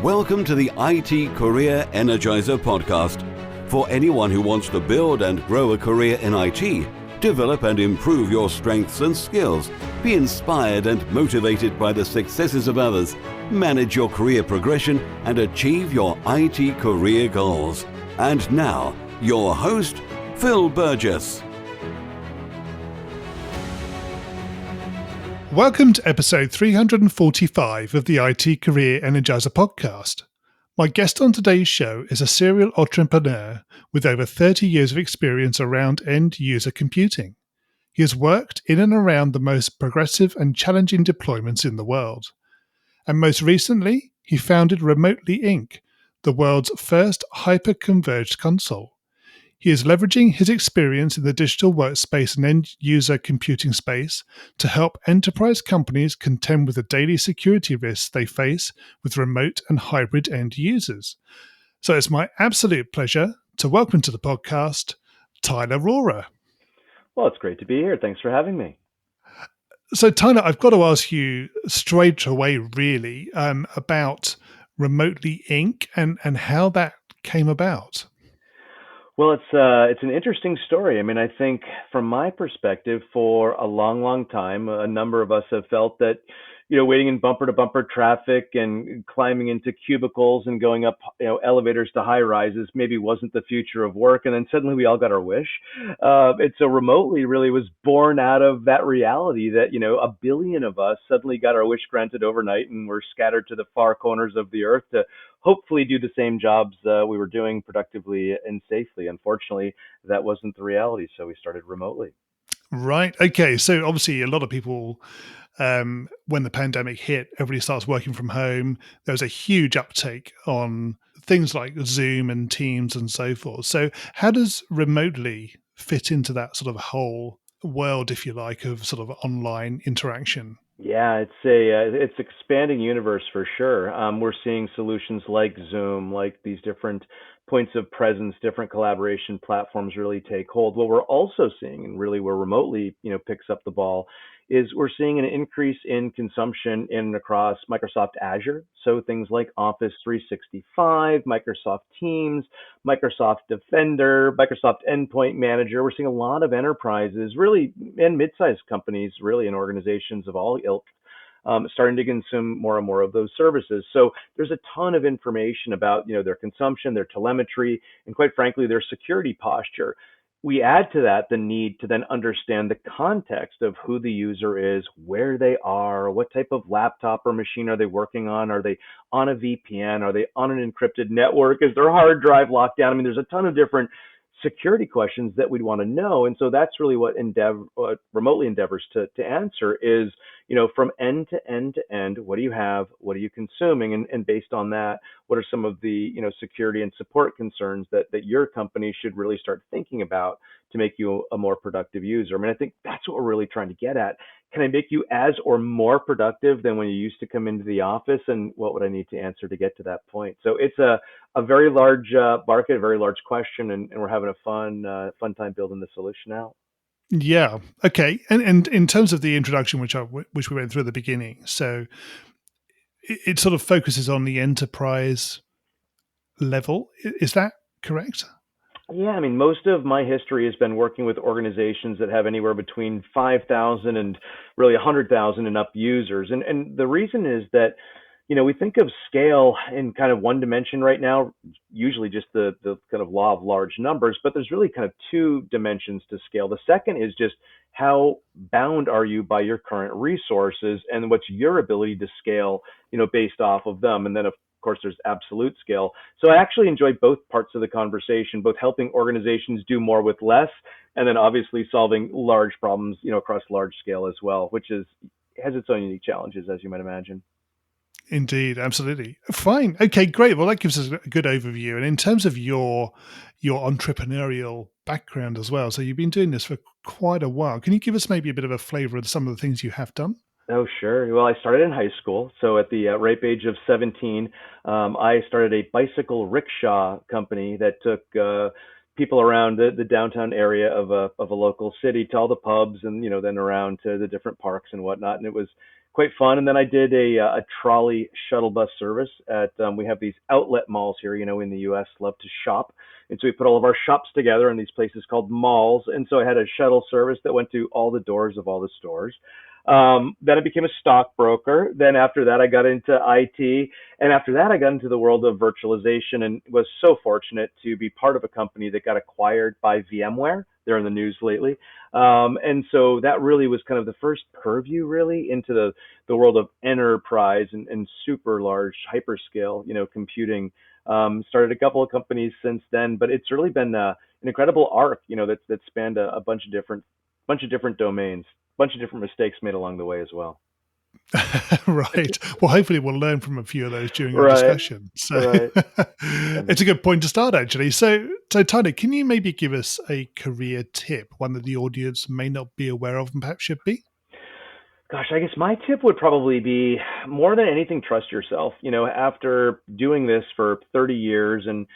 Welcome to the IT Career Energizer podcast. For anyone who wants to build and grow a career in IT, develop and improve your strengths and skills, be inspired and motivated by the successes of others, manage your career progression, and achieve your IT career goals. And now, your host, Phil Burgess. Welcome to episode 345 of the IT Career Energizer podcast. My guest on today's show is a serial entrepreneur with over 30 years of experience around end-user computing. He has worked in and around the most progressive and challenging deployments in the world. And most recently, he founded Remotely Inc., the world's first Hyper Converged Console. He is leveraging his experience in the digital workspace and end-user computing space to help enterprise companies contend with the daily security risks they face with remote and hybrid end users. So it's my absolute pleasure to welcome to the podcast, Tyler Rohrer. Well, it's great to be here. Thanks for having me. So Tyler, I've got to ask you straight away, really, about Remotely Inc. and how that came about. Well, it's an interesting story. I mean, I think from my perspective, for a long, long time, a number of us have felt that, waiting in bumper to bumper traffic and climbing into cubicles and going up, elevators to high rises maybe wasn't the future of work. And then suddenly we all got our wish. And so Remotely really was born out of that reality that, a billion of us suddenly got our wish granted overnight and were scattered to the far corners of the earth to hopefully do the same jobs we were doing productively and safely. Unfortunately, that wasn't the reality. So we started Remotely. Right. Okay. So obviously a lot of people, when the pandemic hit, everybody starts working from home. There was a huge uptake on things like Zoom and Teams and so forth. So how does Remotely fit into that sort of whole world, if you like, of sort of online interaction? Yeah, it's expanding universe for sure. We're seeing solutions like Zoom, like these different points of presence, different collaboration platforms really take hold. What we're also seeing, and really where Remotely, picks up the ball, is we're seeing an increase in consumption in and across Microsoft Azure. So things like Office 365, Microsoft Teams, Microsoft Defender, Microsoft Endpoint Manager. We're seeing a lot of enterprises, really, and mid-sized companies, really, and organizations of all ilk, starting to consume more and more of those services. So there's a ton of information about, their consumption, their telemetry, and quite frankly, their security posture. We add to that the need to then understand the context of who the user is, where they are, what type of laptop or machine are they working on? Are they on a VPN? Are they on an encrypted network? Is their hard drive locked down? I mean, there's a ton of different security questions that we'd want to know. And so that's really what Remotely endeavors to answer is, from end to end to end, what do you have? What are you consuming? And based on that, what are some of the, security and support concerns that your company should really start thinking about to make you a more productive user? I mean, I think that's what we're really trying to get at. Can I make you as or more productive than when you used to come into the office? And what would I need to answer to get to that point? So it's a very large market, a very large question, and we're having a fun time building the solution out. Yeah. Okay. And in terms of the introduction, which we went through at the beginning, so it sort of focuses on the enterprise level. Is that correct? Yeah, I mean, most of my history has been working with organizations that have anywhere between 5,000 and really 100,000 and up users. And the reason is that, we think of scale in kind of one dimension right now, usually just the kind of law of large numbers, but there's really kind of two dimensions to scale. The second is just how bound are you by your current resources and what's your ability to scale, based off of them. And then of course, there's absolute scale. So I actually enjoy both parts of the conversation, both helping organizations do more with less, and then obviously solving large problems, across large scale as well, which has its own unique challenges, as you might imagine. Indeed, absolutely. Fine. Okay, great. Well, that gives us a good overview. And in terms of your entrepreneurial background as well, so you've been doing this for quite a while. Can you give us maybe a bit of a flavor of some of the things you have done? Oh, sure. Well, I started in high school. So at the ripe age of 17, I started a bicycle rickshaw company that took people around the downtown area of a local city to all the pubs and, then around to the different parks and whatnot. And it was quite fun. And then I did a trolley shuttle bus service at we have these outlet malls here, in the U.S. love to shop, and so we put all of our shops together in these places called malls. And so I had a shuttle service that went to all the doors of all the stores. Then I became a stockbroker. Then after that, I got into IT. And after that, I got into the world of virtualization and was so fortunate to be part of a company that got acquired by VMware. They're in the news lately. And so that really was kind of the first purview really into the world of enterprise and super large hyperscale, computing. Started a couple of companies since then, but it's really been an incredible arc, that spanned a bunch of different domains, bunch of different mistakes made along the way as well. Right. Well, hopefully we'll learn from a few of those during our Right. discussion. So Right. it's a good point to start, actually. So Tyler, can you maybe give us a career tip, one that the audience may not be aware of and perhaps should be? Gosh, I guess my tip would probably be more than anything, trust yourself. After doing this for 30 years and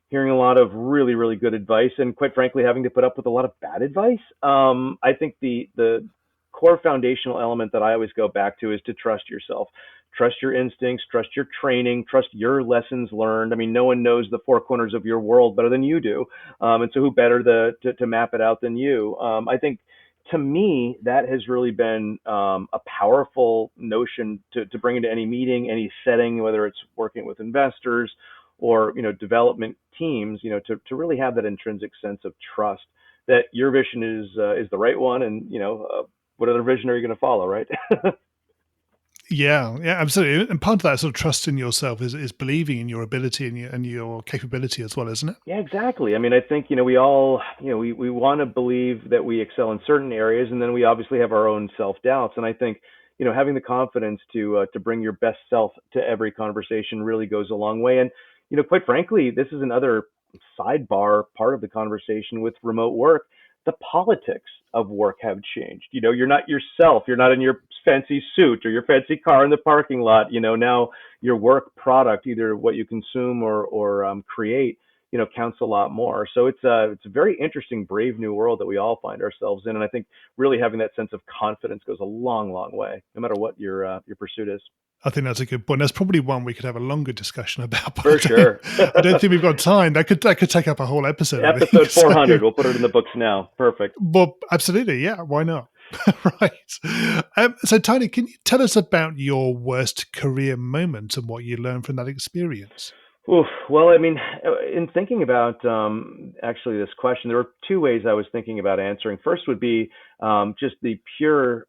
hearing a lot of really, really good advice, and quite frankly, having to put up with a lot of bad advice, I think the core foundational element that I always go back to is to trust yourself. Trust your instincts, trust your training, trust your lessons learned. I mean, no one knows the four corners of your world better than you do. And so who better to map it out than you? I think to me, that has really been a powerful notion to bring into any meeting, any setting, whether it's working with investors or development teams, to really have that intrinsic sense of trust that your vision is the right one, and what other vision are you going to follow, right? Yeah, absolutely. And part of that sort of trust in yourself is believing in your ability and your capability as well, isn't it? Yeah, exactly. I mean, I think, we all, we want to believe that we excel in certain areas, and then we obviously have our own self-doubts. And I think, having the confidence to bring your best self to every conversation really goes a long way. And, quite frankly, this is another sidebar part of the conversation with remote work. The politics of work have changed. You're not yourself. You're not in your fancy suit or your fancy car in the parking lot. Now your work product, either what you consume or create, counts a lot more. So it's a very interesting, brave new world that we all find ourselves in. And I think really having that sense of confidence goes a long, long way, no matter what your pursuit is. I think that's a good point. That's probably one we could have a longer discussion about. But For sure. I don't think we've got time. That could take up a whole episode. Episode 400. We'll put it in the books now. Perfect. Well, absolutely. Yeah. Why not? Right. So, Tyler, can you tell us about your worst career moment and what you learned from that experience? Oof. Well, I mean, in thinking about actually this question, there were two ways I was thinking about answering. First would be just the pure,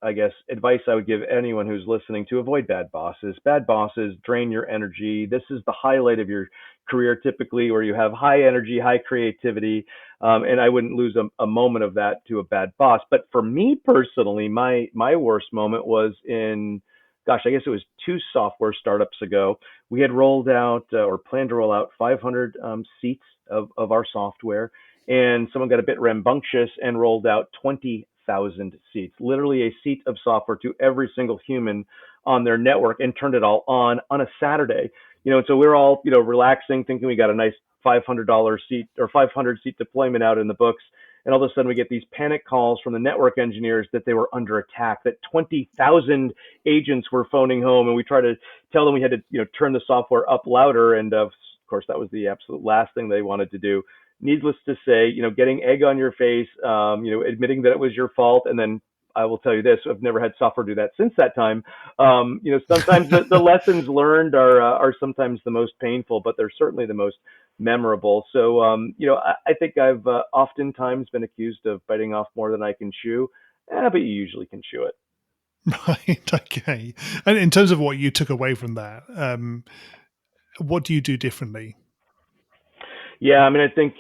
I guess, advice I would give anyone who's listening to avoid bad bosses. Bad bosses drain your energy. This is the highlight of your career typically, where you have high energy, high creativity, and I wouldn't lose a moment of that to a bad boss. But for me personally, my worst moment was in, gosh, I guess it was two software startups ago. We had rolled out or planned to roll out 500 seats of our software, and someone got a bit rambunctious and rolled out 20,000 seats, literally a seat of software to every single human on their network, and turned it all on a Saturday. And so we're all, relaxing, thinking we got a nice $500 seat or 500 seat deployment out in the books. And all of a sudden we get these panic calls from the network engineers that they were under attack, that 20,000 agents were phoning home. And we tried to tell them we had to, turn the software up louder. And of course, that was the absolute last thing they wanted to do. Needless to say, getting egg on your face, admitting that it was your fault. And then I will tell you this, I've never had software do that since that time. Sometimes the lessons learned are sometimes the most painful, but they're certainly the most memorable. So, I think I've oftentimes been accused of biting off more than I can chew, but you usually can chew it. Right. Okay. And in terms of what you took away from that, what do you do differently? Yeah, I mean, I think,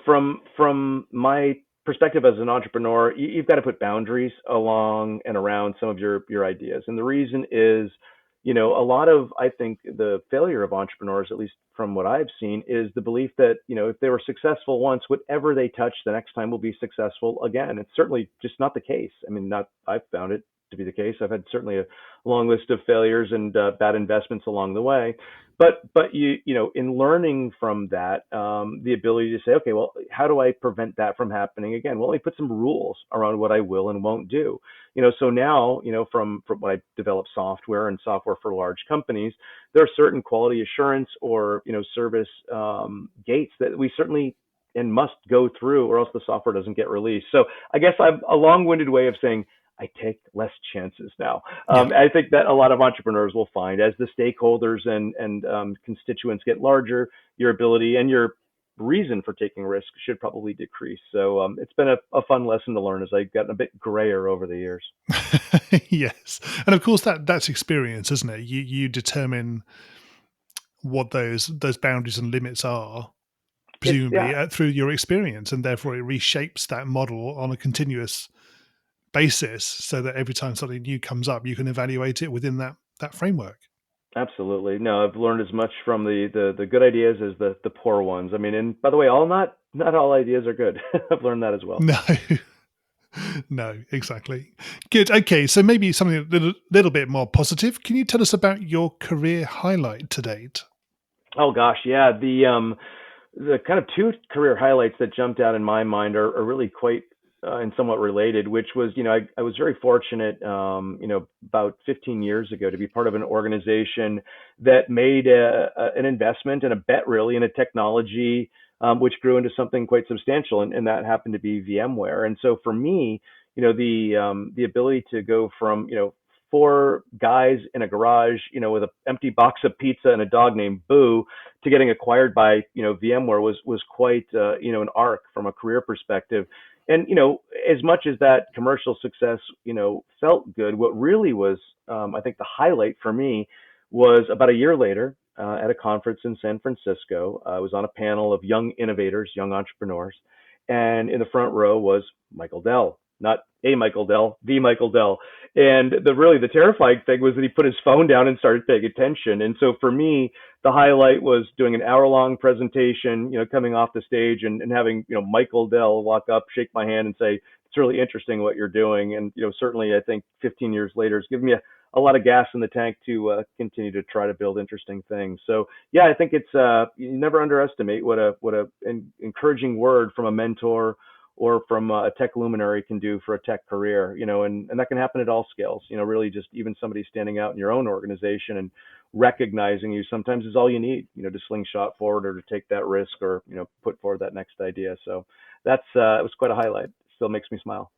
from my perspective as an entrepreneur, you've got to put boundaries along and around some of your ideas. And the reason is, a lot of, I think, the failure of entrepreneurs, at least from what I've seen, is the belief that, if they were successful once, whatever they touch the next time will be successful again. It's certainly just not the case. I mean, I've found it to be the case. I've had certainly a long list of failures and bad investments along the way. But in learning from that, the ability to say, okay, well, how do I prevent that from happening again? Well, let me put some rules around what I will and won't do. So now, from when I develop software and software for large companies, there are certain quality assurance or service gates that we certainly and must go through, or else the software doesn't get released. So I guess I'm a long-winded way of saying I take less chances now. I think that a lot of entrepreneurs will find as the stakeholders and constituents get larger, your ability and your reason for taking risks should probably decrease. So it's been a fun lesson to learn as I've gotten a bit grayer over the years. Yes. And of course that's experience, isn't it? You determine what those boundaries and limits are, presumably through your experience, and therefore it reshapes that model on a continuous basis so that every time something new comes up, you can evaluate it within that framework. Absolutely. No, I've learned as much from the good ideas as the poor ones. I mean, and by the way, not all ideas are good. I've learned that as well. No. No, exactly. Good. Okay, so maybe something a little bit more positive. Can you tell us about your career highlight to date? Oh gosh, yeah. The kind of two career highlights that jumped out in my mind are really quite and somewhat related, which was, I was very fortunate, about 15 years ago to be part of an organization that made an investment and a bet really in a technology which grew into something quite substantial, and that happened to be VMware. And so for me, the ability to go from, four guys in a garage, with an empty box of pizza and a dog named Boo, to getting acquired by, VMware was quite, an arc from a career perspective. And, as much as that commercial success, felt good, what really was, I think the highlight for me was about a year later at a conference in San Francisco. I was on a panel of young innovators, young entrepreneurs, and in the front row was Michael Dell. Not a Michael Dell, the Michael Dell. And the terrifying thing was that he put his phone down and started paying attention. And so for me, the highlight was doing an hour-long presentation, coming off the stage and having, Michael Dell walk up, shake my hand and say, it's really interesting what you're doing. And, certainly I think 15 years later, it's given me a lot of gas in the tank to continue to try to build interesting things. So yeah, I think it's, you never underestimate what an encouraging word from a mentor or from a tech luminary can do for a tech career, and that can happen at all scales, really just even somebody standing out in your own organization and recognizing you sometimes is all you need, to slingshot forward or to take that risk or, put forward that next idea. So that's, it was quite a highlight. Still makes me smile.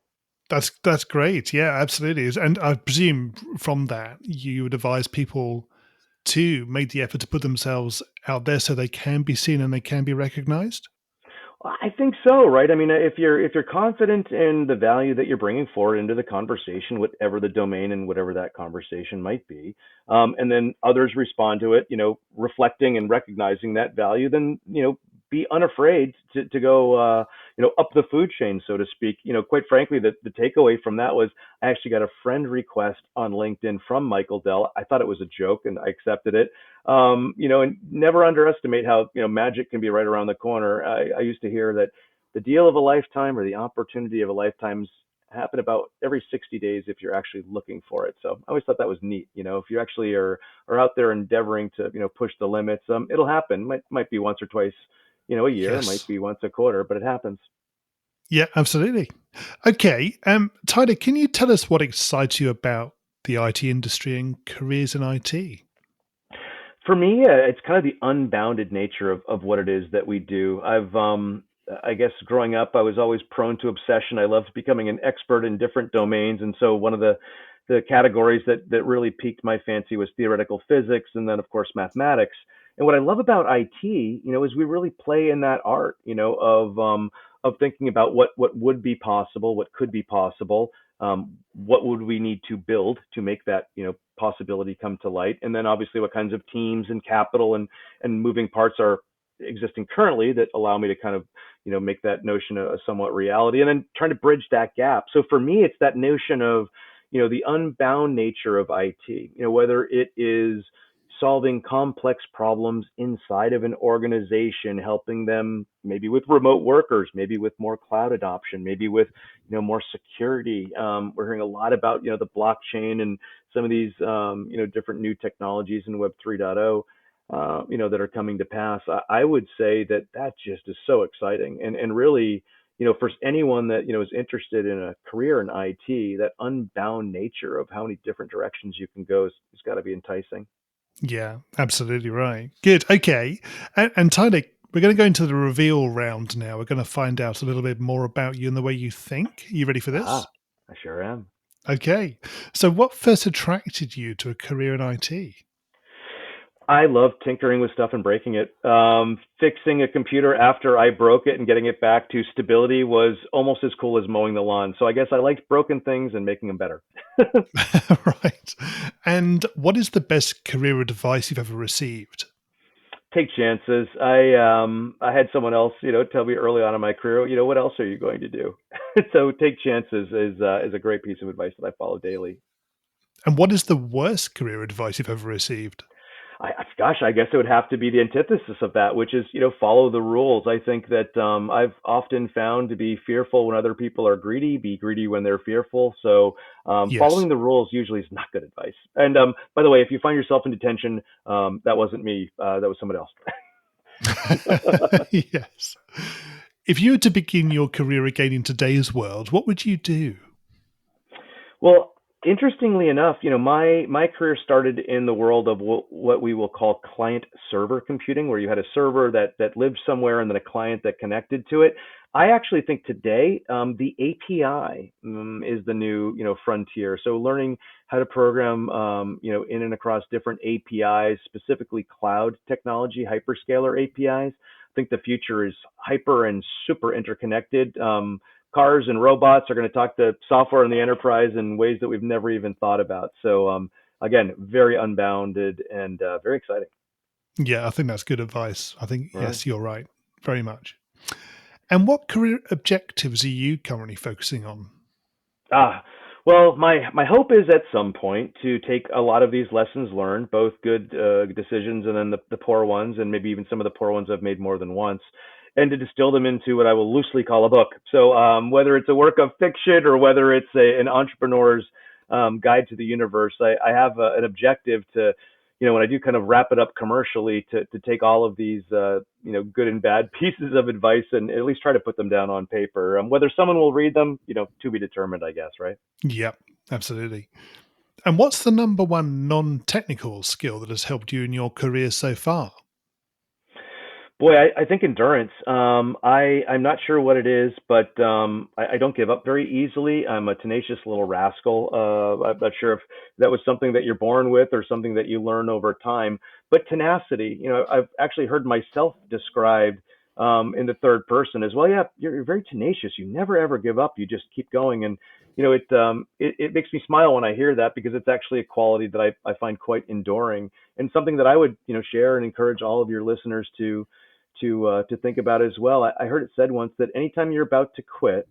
That's great. Yeah, absolutely. And I presume from that, you would advise people to make the effort to put themselves out there so they can be seen and they can be recognized. I think so, right? I mean, if you're confident in the value that you're bringing forward into the conversation, whatever the domain and whatever that conversation might be, and then others respond to it, reflecting and recognizing that value, then be unafraid to go up the food chain, so to speak. Quite frankly, the takeaway from that was I actually got a friend request on LinkedIn from Michael Dell. I thought it was a joke and I accepted it. And never underestimate how magic can be right around the corner. I used to hear that the deal of a lifetime or the opportunity of a lifetime's happen about every 60 days if you're actually looking for it. So I always thought that was neat. If you actually are out there endeavoring to push the limits, it'll happen. Might be once or twice a year. Yes. It might be once a quarter, but it happens. Yeah, absolutely. Okay. Tyler, can you tell us what excites you about the IT industry and careers in IT? For me, it's kind of the unbounded nature of what it is that we do. I guess growing up, I was always prone to obsession. I loved becoming an expert in different domains. And so one of the categories that really piqued my fancy was theoretical physics and then, of course, mathematics. And what I love about IT, is we really play in that art, of thinking about what would be possible, what could be possible, what would we need to build to make that, possibility come to light, and then obviously what kinds of teams and capital and moving parts are existing currently that allow me to kind of, make that notion a somewhat reality, and then trying to bridge that gap. So for me, it's that notion of, the unbound nature of IT, whether it is solving complex problems inside of an organization, helping them maybe with remote workers, maybe with more cloud adoption, maybe with more security. We're hearing a lot about the blockchain and some of these different new technologies in Web 3.0. That are coming to pass. I would say that just is so exciting, and really, for anyone that is interested in a career in IT, that unbound nature of how many different directions you can go has got to be enticing. Yeah, absolutely right. Good. Okay. And Tyler, we're going to go into the reveal round now. We're going to find out a little bit more about you and the way you think. You ready for this? I sure am. Okay. So, what first attracted you to a career in IT? I love tinkering with stuff and breaking it. Fixing a computer after I broke it and getting it back to stability was almost as cool as mowing the lawn. So I guess I liked broken things and making them better. Right. And what is the best career advice you've ever received? Take chances. I had someone else, tell me early on in my career, what else are you going to do? So take chances is a great piece of advice that I follow daily. And what is the worst career advice you've ever received? Gosh, I guess it would have to be the antithesis of that, which is, follow the rules. I think that I've often found to be fearful when other people are greedy, be greedy when they're fearful. So Yes. following the rules usually is not good advice. And by the way, if you find yourself in detention, that wasn't me. That was someone else. Yes. If you were to begin your career again in today's world, what would you do? Well, interestingly enough, my career started in the world of what we will call client server computing, where you had a server that lived somewhere and then a client that connected to it. I actually think today the API is the new frontier. So learning how to program in and across different APIs, specifically cloud technology, hyperscaler APIs. I think the future is hyper and super interconnected. Cars and robots are going to talk to software in the enterprise in ways that we've never even thought about. So again, very unbounded and very exciting. Yeah, I think that's good advice. I think, Right. yes, you're right. Very much. And what career objectives are you currently focusing on? Ah, well, my hope is at some point to take a lot of these lessons learned, both good decisions and then the poor ones, and maybe even some of the poor ones I've made more than once, and to distill them into what I will loosely call a book. So whether it's a work of fiction or whether it's an entrepreneur's guide to the universe, I have an objective to, when I do kind of wrap it up commercially, to take all of these, good and bad pieces of advice and at least try to put them down on paper. Whether someone will read them, to be determined, I guess, right? Yep, absolutely. And what's the number one non-technical skill that has helped you in your career so far? Boy, I think endurance. I'm not sure what it is, but I don't give up very easily. I'm a tenacious little rascal. I'm not sure if that was something that you're born with or something that you learn over time. But tenacity, I've actually heard myself described in the third person as well. Yeah, you're very tenacious. You never ever give up. You just keep going, and it makes me smile when I hear that because it's actually a quality that I find quite enduring and something that I would share and encourage all of your listeners to think about as well. I heard it said once that anytime you're about to quit,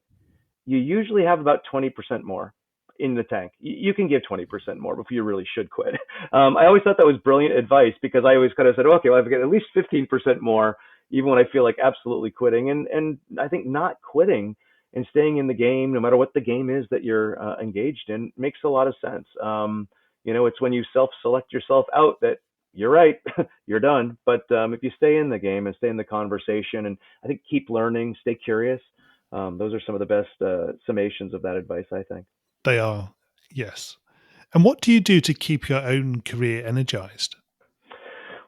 you usually have about 20% more in the tank. You can give 20% more before you really should quit. I always thought that was brilliant advice because I always kind of said, okay, well, I've got at least 15% more, even when I feel like absolutely quitting. And I think not quitting and staying in the game, no matter what the game is that you're engaged in, makes a lot of sense. It's when you self-select yourself out that you're right, you're done. But if you stay in the game and stay in the conversation, and I think keep learning, stay curious, those are some of the best summations of that advice, I think. They are, yes. And what do you do to keep your own career energized?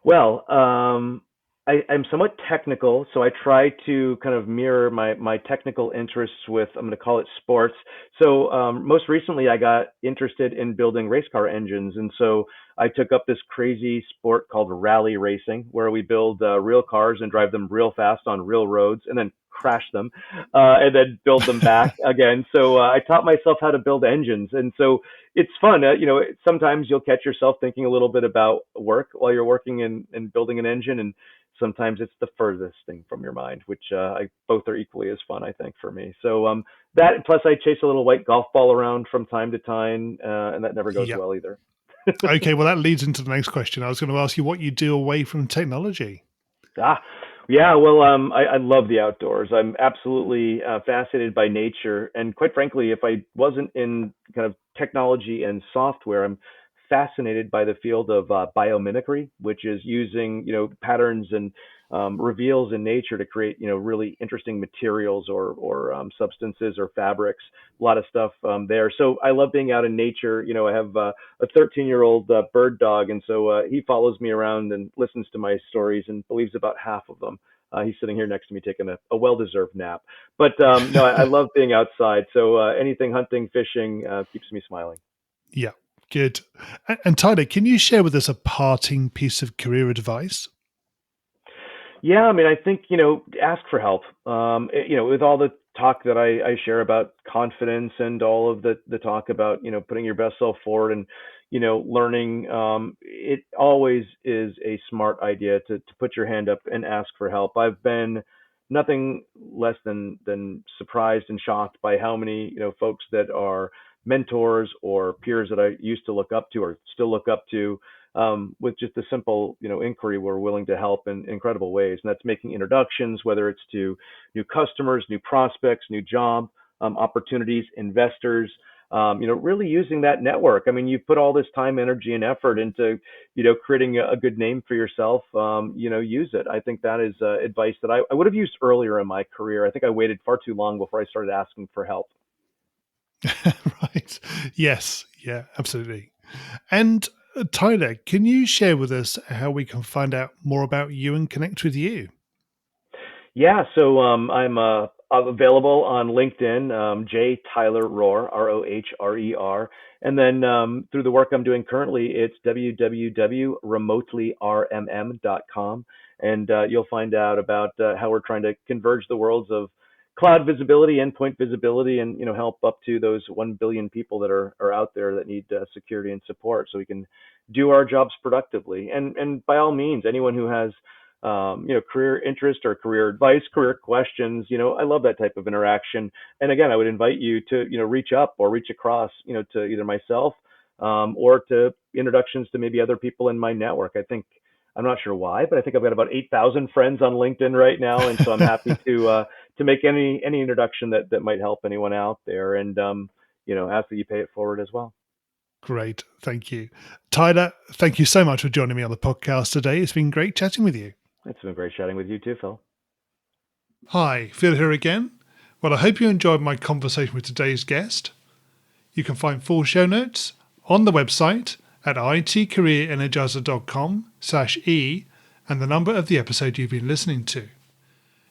Well, I'm somewhat technical, so I try to kind of mirror my technical interests with, I'm going to call it sports. So most recently, I got interested in building race car engines. And so I took up this crazy sport called rally racing, where we build real cars and drive them real fast on real roads and then crash them and then build them back again. So I taught myself how to build engines. And so it's fun. Sometimes you'll catch yourself thinking a little bit about work while you're working in building an engine. And sometimes it's the furthest thing from your mind, which both are equally as fun, I think, for me. So that plus I chase a little white golf ball around from time to time, and that never goes Yep. well either. Okay, well, that leads into the next question. I was going to ask you what you do away from technology. Yeah, well, I love the outdoors. I'm absolutely fascinated by nature. And quite frankly, if I wasn't in kind of technology and software, I'm fascinated by the field of biomimicry, which is using, patterns and reveals in nature to create, really interesting materials or substances or fabrics. A lot of stuff there. So I love being out in nature. I have a 13-year-old bird dog, and so he follows me around and listens to my stories and believes about half of them. He's sitting here next to me taking a well-deserved nap. But no, I love being outside. So anything hunting, fishing keeps me smiling. Yeah, good. And Tyler, can you share with us a parting piece of career advice? Yeah, I mean, I think, ask for help. With all the talk that I share about confidence and all of the talk about, putting your best self forward and, learning, it always is a smart idea to put your hand up and ask for help. I've been nothing less than surprised and shocked by how many, folks that are mentors or peers that I used to look up to or still look up to, with just a simple, inquiry, we're willing to help in incredible ways. And that's making introductions, whether it's to new customers, new prospects, new job opportunities, investors, really using that network. I mean, you put all this time, energy, and effort into, creating a good name for yourself. Use it. I think that is advice that I would have used earlier in my career. I think I waited far too long before I started asking for help. Right. Yes. Yeah, absolutely. And Tyler, can you share with us how we can find out more about you and connect with you? Yeah, so I'm available on LinkedIn, J Tyler Rohrer, Rohrer, and then through the work I'm doing currently, it's www.remotelyrmm.com, and you'll find out about how we're trying to converge the worlds of cloud visibility, endpoint visibility, and help up to those 1 billion people that are out there that need security and support, so we can do our jobs productively. And by all means, anyone who has career interest or career advice, career questions, I love that type of interaction. And again, I would invite you to, reach up or reach across, to either myself or to introductions to maybe other people in my network. I'm not sure why, but I think I've got about 8,000 friends on LinkedIn right now. And so I'm happy to make any introduction that might help anyone out there, and, ask that you pay it forward as well. Great. Thank you. Tyler, thank you so much for joining me on the podcast today. It's been great chatting with you. It's been great chatting with you too, Phil. Hi, Phil here again. Well, I hope you enjoyed my conversation with today's guest. You can find full show notes on the website at itcareerenergizer.com/e and the number of the episode you've been listening to.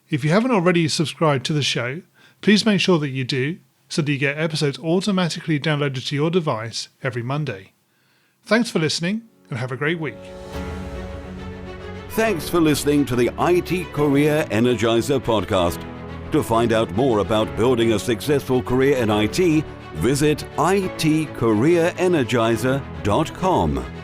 If you haven't already subscribed to the show, please make sure that you do so that you get episodes automatically downloaded to your device every Monday. Thanks for listening and have a great week. Thanks for listening to the IT Career Energizer podcast. To find out more about building a successful career in IT, visit itcareerenergizer.com.